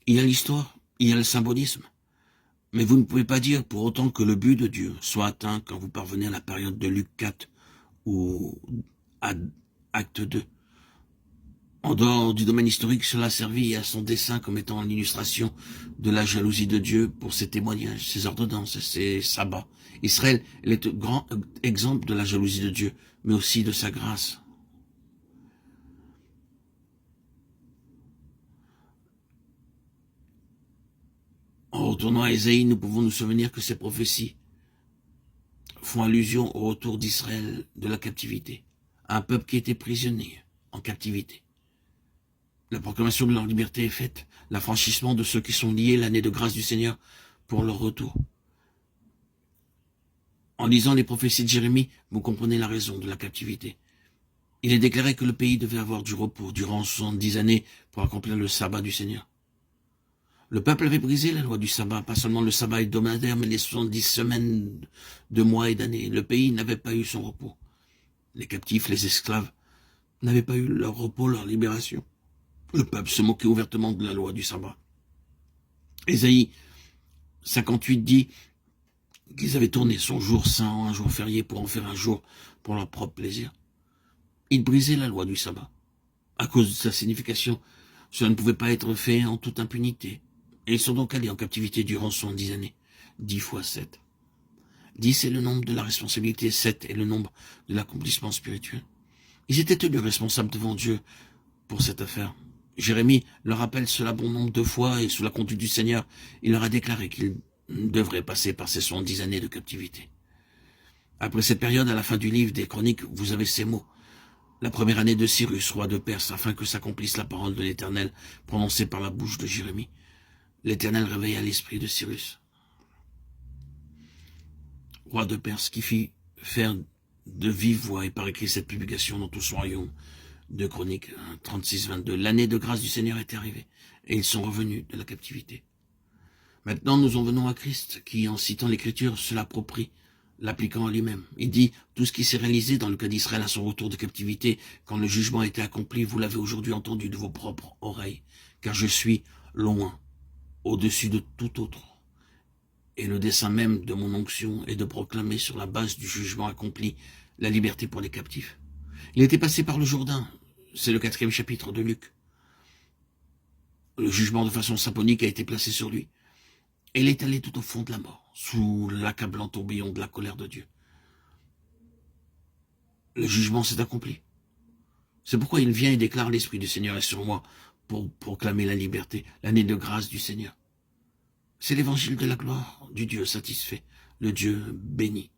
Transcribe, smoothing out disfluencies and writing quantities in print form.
Il y a l'histoire, il y a le symbolisme. Mais vous ne pouvez pas dire pour autant que le but de Dieu soit atteint quand vous parvenez à la période de Luc 4 ou à Acte 2. En dehors du domaine historique, cela servit à son dessein comme étant l'illustration de la jalousie de Dieu pour ses témoignages, ses ordonnances, ses sabbats. Israël est un grand exemple de la jalousie de Dieu, mais aussi de sa grâce. En retournant à Ésaïe, nous pouvons nous souvenir que ces prophéties font allusion au retour d'Israël de la captivité, à un peuple qui était prisonnier en captivité. La proclamation de leur liberté est faite, l'affranchissement de ceux qui sont liés, l'année de grâce du Seigneur pour leur retour. En lisant les prophéties de Jérémie, vous comprenez la raison de la captivité. Il est déclaré que le pays devait avoir du repos durant 70 années pour accomplir le sabbat du Seigneur. Le peuple avait brisé la loi du sabbat, pas seulement le sabbat hebdomadaire, mais les 70 semaines de mois et d'années. Le pays n'avait pas eu son repos. Les captifs, les esclaves, n'avaient pas eu leur repos, leur libération. Le peuple se moquait ouvertement de la loi du sabbat. Ésaïe 58 dit qu'ils avaient tourné son jour saint en un jour férié pour en faire un jour pour leur propre plaisir. Ils brisaient la loi du sabbat. À cause de sa signification, cela ne pouvait pas être fait en toute impunité. Et ils sont donc allés en captivité durant 70 années. 10 fois 7. 10 est le nombre de la responsabilité, 7 est le nombre de l'accomplissement spirituel. Ils étaient tenus responsables devant Dieu pour cette affaire. Jérémie leur rappelle cela bon nombre de fois et sous la conduite du Seigneur, il leur a déclaré qu'ils devraient passer par ces 70 années de captivité. Après cette période, à la fin du livre des Chroniques, vous avez ces mots. La première année de Cyrus, roi de Perse, afin que s'accomplisse la parole de l'Éternel prononcée par la bouche de Jérémie. L'Éternel réveilla l'esprit de Cyrus, roi de Perse, qui fit faire de vive voix et par écrit cette publication dans tout son royaume de Chroniques 36-22. L'année de grâce du Seigneur est arrivée et ils sont revenus de la captivité. Maintenant, nous en venons à Christ qui, en citant l'Écriture, se l'approprie, l'appliquant à lui-même. Il dit, tout ce qui s'est réalisé dans le cas d'Israël à son retour de captivité, quand le jugement a été accompli, vous l'avez aujourd'hui entendu de vos propres oreilles, car je suis loin, au-dessus de tout autre. Et le dessein même de mon onction est de proclamer sur la base du jugement accompli la liberté pour les captifs. Il était passé par le Jourdain, c'est le 4e chapitre de Luc. Le jugement de façon symbolique a été placé sur lui. Et il est allé tout au fond de la mort, sous l'accablant tourbillon de la colère de Dieu. Le jugement s'est accompli. C'est pourquoi il vient et déclare l'Esprit du Seigneur est sur moi pour proclamer la liberté, l'année de grâce du Seigneur. C'est l'évangile de la gloire du Dieu satisfait, le Dieu béni.